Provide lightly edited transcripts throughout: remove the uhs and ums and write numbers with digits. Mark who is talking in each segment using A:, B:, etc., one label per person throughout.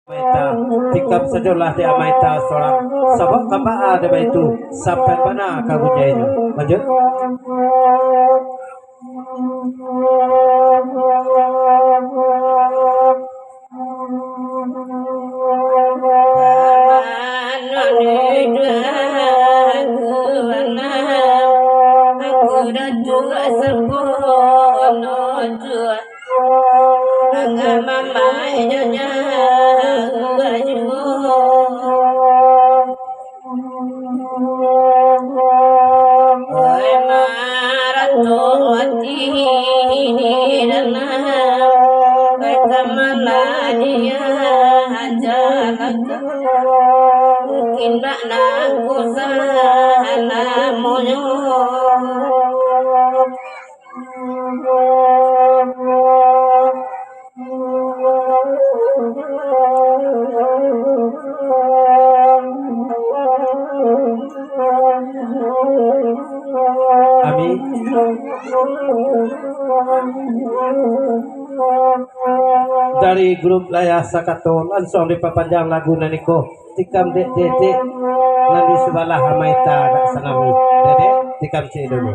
A: Maita tikap sejolah dia maita seorang sabak kamaa ada itu sampai mana kamu jadinya lanjut dari grup Layah Sakato langsung diperpanjang lagu naniko tikam dek nanti sebelah hamaita gak sanami dede tikam cik dulu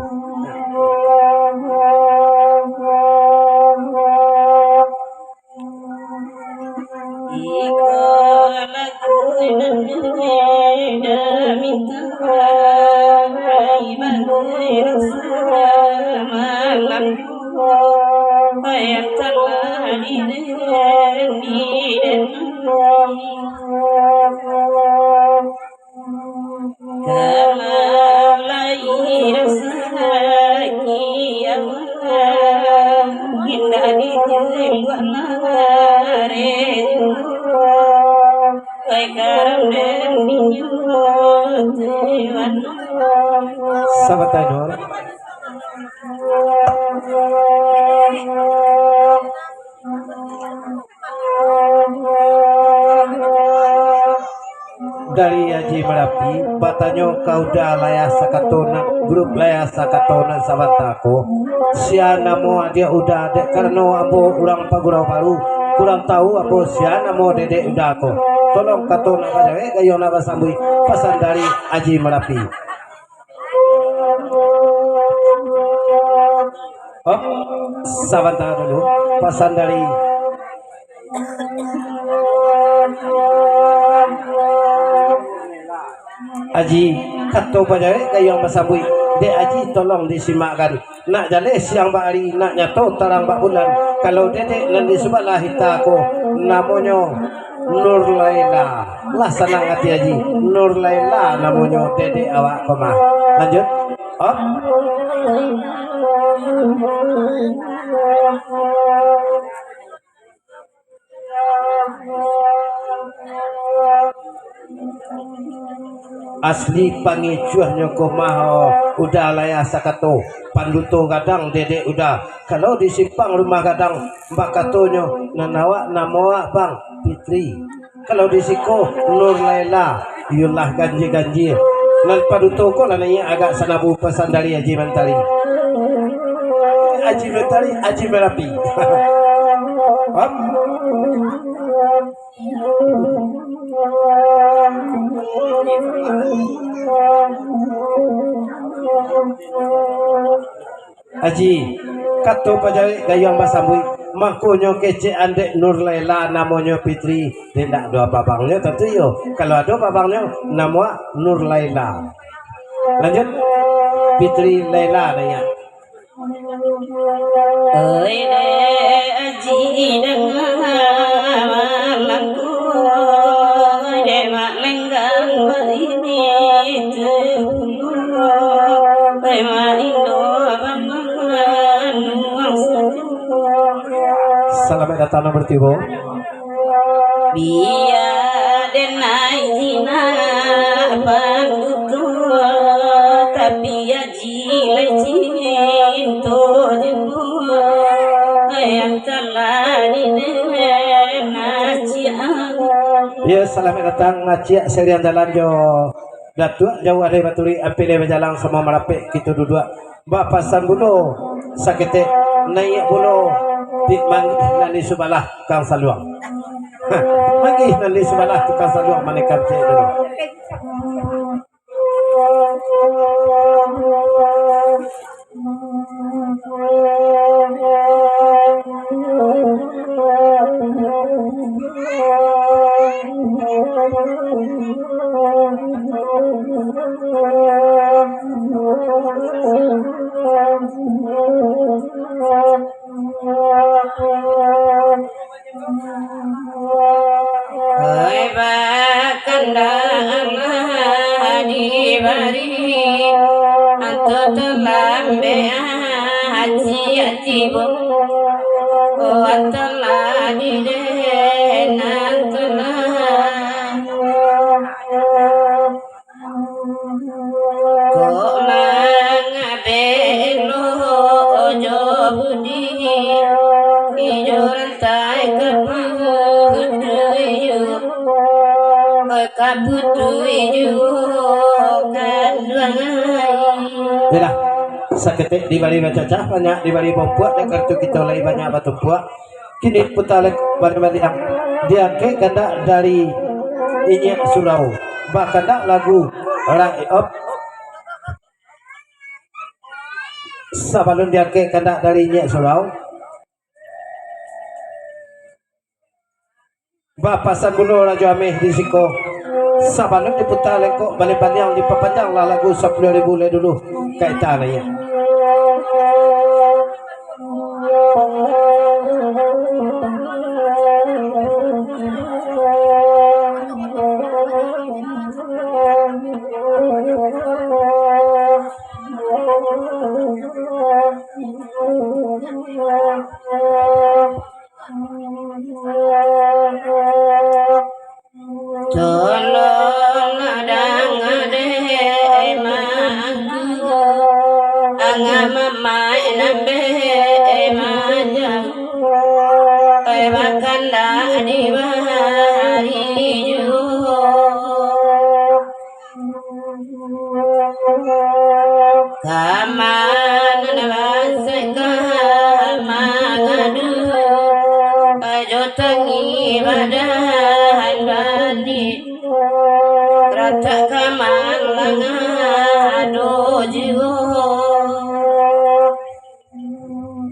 A: sahabat Ainur dari Haji Merapi batanyo kauda Layah Sakatona grup Layah Sakatona sabantako sia namo dia udah adek karena abo urang pagurau baru kurang tahu abo sia namo dedek udah aku tolong katona kajawe gayona basambui pesan dari Haji Merapi sabantako dulu pesan dari Aji kato bajawe kayong masabui de Aji tolong disimakkan nak jale siang bari nak nyato tarang bak bulan kalau dedek nanti sebelah hita ko namonyo Nur Laila lah senang hati Aji Nur Laila namonyo dedek awak koma lanjut asli pangicuahnya komaho udah Layah Sakato panduto kadang dedek udah kalau disimpang rumah kadang mbak katonyo nanawa namoa bang Fitri kalau disiko Nur Laila yulah ganji nan paduto ko nananya agak sanabu pesan dari Haji Mentari Haji Merapi Haji kato pajawe gayong basambui makonyo kece andek Nur Laila namonyo Fitri tidak ada babangnya tentu yo kalau ada babangnya nama Nur Laila lanjut Fitri Laila nanya selamat datang nomor tiga
B: biar denai jina pandutu tapi ya jile cinto jembu yang telah
A: ya selamat datang ngacia serian jalan jo datuk jauh dari baturi apile berjalan sama Merapi gitu dua bapak san bulo sakete naik bulo di man nani subalah kang saluang lagi nanti sebelah tukang saluang manekam cek dulu. Yalah, saketik di bali cacah banyak di bali pembuat dan kartu kita lagi banyak batu buat. Kini putalek bali yang diangke kata dari Inyak Surau. Bahkan tak lagu orang iop sabalun diangke kata dari Inyak Surau. Bapasan Gunung Raja Ameh di Siko. Sabalun diputar kok balik panjang diperpanjang lah lagu 10.000 le dulu kaitan ya.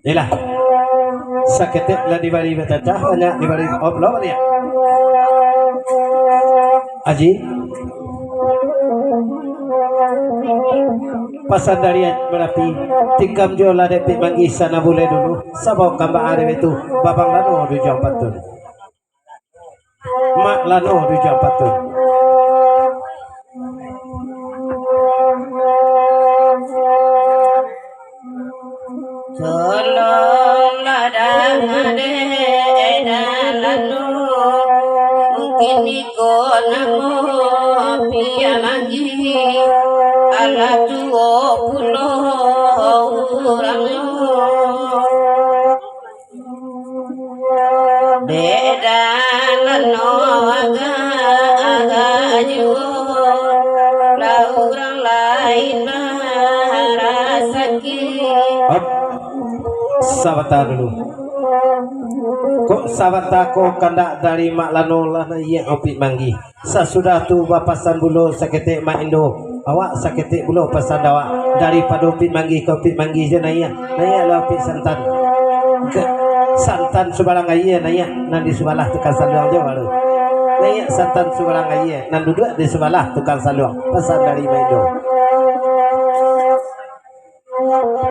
A: Inilah saketik lah di bali cacah banyak di bali oblong ya. Aji pasan dari berapi tikam jola depik manggih sana boleh dulu sabau kambang arif itu babang lano di jam patun mak lano di jam patun. Sawata dulu. Kok sawata ko kandak dari mak lano lah ye opik manggi. Sasudah tu bapasan bulu saketik mak Indo. Awak saketik bulu pasan awak daripada opik manggi ke opik manggi je naya. Naya lah opik santan. Ke santan sebarang aye naya nan di sebelah tukang saluang je baru. Naya santan sebarang aye nan duduk di sebelah tukang saluang pasan dari mak Indo.